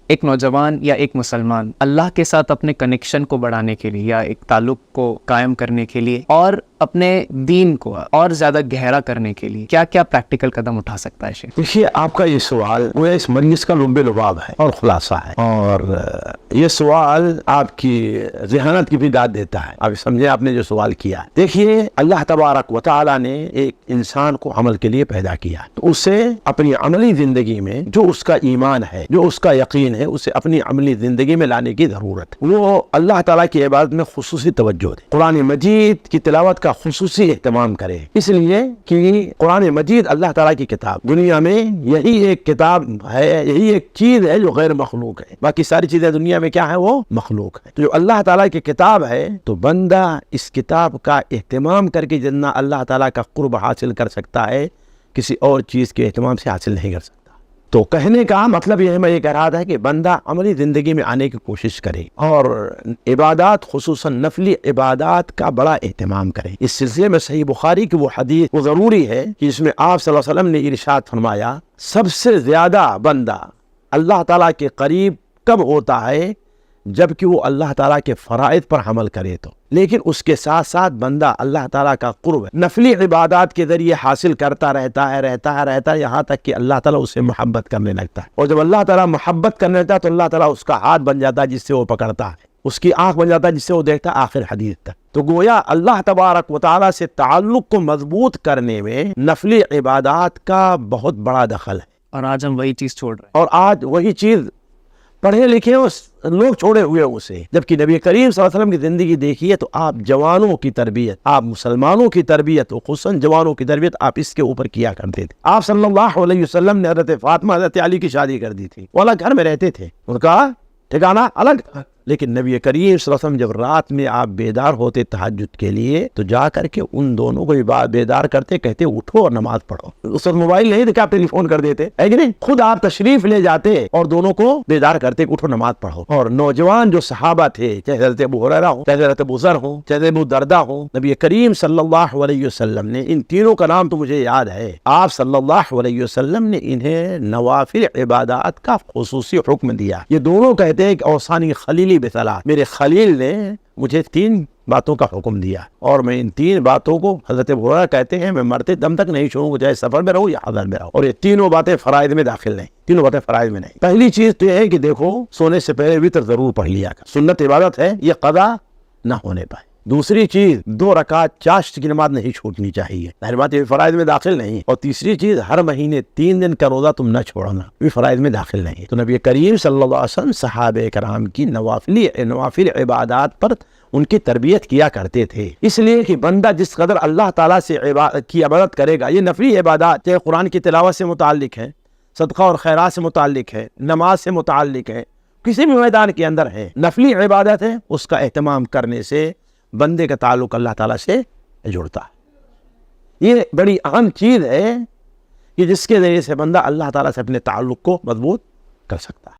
ایک نوجوان یا ایک مسلمان اللہ کے ساتھ اپنے کنیکشن کو بڑھانے کے لیے یا ایک تعلق کو قائم کرنے کے لیے اور اپنے دین کو اور زیادہ گہرا کرنے کے لیے کیا کیا پریکٹیکل قدم اٹھا سکتا ہے شیخ؟ دیکھیے، آپ کا یہ سوال وہ اس مجلس کا لب لباب ہے اور خلاصہ ہے، اور یہ سوال آپ کی ذہانت کی بھی داد دیتا ہے۔ آپ سمجھے آپ نے جو سوال کیا ہے، دیکھیے اللہ تبارک و تعالی نے ایک انسان کو عمل کے لیے پیدا کیا، تو اسے اپنی عملی زندگی میں جو اس کا ایمان ہے، جو اس کا یقین ہے، اسے اپنی عملی زندگی میں لانے کی ضرورت ہے۔ وہ اللہ تعالیٰ کی عبادت میں خصوصی توجہ دے، قرآن مجید کی تلاوت کا خصوصی اہتمام کرے، اس لیے کہ قرآن مجید اللہ تعالیٰ کی کتاب، دنیا میں یہی ایک کتاب ہے، یہی ایک چیز ہے جو غیر مخلوق ہے، باقی ساری چیزیں دنیا میں کیا ہے، وہ مخلوق ہے۔ تو جو اللہ تعالیٰ کی کتاب ہے، تو بندہ اس کتاب کا اہتمام کر کے جتنا اللہ تعالیٰ کا قرب حاصل کر سکتا ہے، کسی اور چیز کے اہتمام سے حاصل نہیں کر سکتا۔ تو کہنے کا مطلب یہ ہے، میں یہ کہہ رہا تھا کہ بندہ عملی زندگی میں آنے کی کوشش کرے اور عبادات، خصوصاً نفلی عبادات کا بڑا اہتمام کرے۔ اس سلسلے میں صحیح بخاری کی وہ حدیث وہ ضروری ہے کہ اس میں آپ صلی اللہ علیہ وسلم نے ارشاد فرمایا، سب سے زیادہ بندہ اللہ تعالیٰ کے قریب کب ہوتا ہے؟ جبکہ وہ اللہ تعالیٰ کے فرائض پر عمل کرے تو۔ لیکن اس کے ساتھ ساتھ بندہ اللہ تعالیٰ کا قرب نفلی عبادات کے ذریعے حاصل کرتا رہتا ہے یہاں تک کہ اللہ تعالیٰ اسے محبت کرنے لگتا ہے، اور جب اللہ تعالیٰ محبت کرنے لگتا ہے تو اللہ تعالیٰ اس کا ہاتھ بن جاتا ہے جس سے وہ پکڑتا ہے، اس کی آنکھ بن جاتا ہے جس سے وہ دیکھتا ہے آخر حدیث تک۔ تو گویا اللہ تبارک و تعالیٰ سے تعلق کو مضبوط کرنے میں نفلی عبادات کا بہت بڑا دخل ہے، اور آج ہم وہی چیز چھوڑ رہے ہیں، اور آج وہی چیز پڑھے لکھے لوگ چھوڑے ہوئے اسے۔ جبکہ نبی کریم صلی اللہ علیہ وسلم کی زندگی دیکھیے تو آپ جوانوں کی تربیت، آپ مسلمانوں کی تربیت، خصوصاً جوانوں کی تربیت آپ اس کے اوپر کیا کرتے تھے۔ آپ صلی اللہ علیہ وسلم نے حضرت فاطمہ حضرت علی کی شادی کر دی تھی، وہ الگ گھر میں رہتے تھے، ان کا ٹھکانہ الگ تھا، لیکن نبی کریم صلی اللہ علیہ وسلم جب رات میں آپ بیدار ہوتے تہجد کے لیے تو جا کر کے ان دونوں کو بیدار کرتے، کہتے اٹھو اور نماز پڑھو۔ اس وقت موبائل نہیں تھا کہ آپ ٹیلی فون کر دیتے، ہے کہ نہیں؟ خود آپ تشریف لے جاتے اور دونوں کو بیدار کرتے، اٹھو نماز پڑھو۔ اور نوجوان جو صحابہ تھے، چاہے حضرت ابو ہریرہ ہو، چاہے حضرت ابو ذر ہو، چاہے ابو درداء ہو، نبی کریم صلی اللہ علیہ وسلم نے ان تینوں کا نام تو مجھے یاد ہے، آپ صلی اللہ علیہ وسلم نے انہیں نوافل عبادات کا خصوصی حکم دیا۔ یہ دونوں کہتے ہیں کہ اوصانی خلیلی بثلاث، میرے خلیل نے مجھے 3 باتوں کا حکم دیا، اور میں ان 3 باتوں کو، حضرت ابو ہریرہ کہتے ہیں، میں مرتے دم تک نہیں چھوڑوں گا، چاہے سفر میں رہوں یا حضر میں رہوں، اور یہ تینوں باتیں فرائض میں داخل نہیں، تینوں باتیں فرائض میں نہیں۔ پہلی چیز تو یہ ہے کہ دیکھو، سونے سے پہلے وتر ضرور پڑھ لیا کر، سنت عبادت ہے، یہ قضا نہ ہونے پائے۔ دوسری چیز، 2 رکعت چاشت کی نماز نہیں چھوٹنی چاہیے، ظاہر بات یہ فرائض میں داخل نہیں۔ اور تیسری چیز، ہر مہینے 3 دن کا روزہ تم نہ چھوڑنا، یہ فرائض میں داخل نہیں۔ تو نبی کریم صلی اللہ علیہ وسلم صحابہ کرام کی نوافل عبادات پر ان کی تربیت کیا کرتے تھے، اس لیے کہ بندہ جس قدر اللہ تعالیٰ سے کی عبادت کرے گا، یہ نفلی عبادات چاہے قرآن کی تلاوت سے متعلق ہے، صدقہ اور خیرات سے متعلق ہے، نماز سے متعلق ہے، کسی بھی میدان کے اندر ہے، نفلی عبادت ہے، اس کا اہتمام کرنے سے بندے کا تعلق اللہ تعالیٰ سے جڑتا ہے۔ یہ بڑی اہم چیز ہے کہ جس کے ذریعے سے بندہ اللہ تعالیٰ سے اپنے تعلق کو مضبوط کر سکتا ہے۔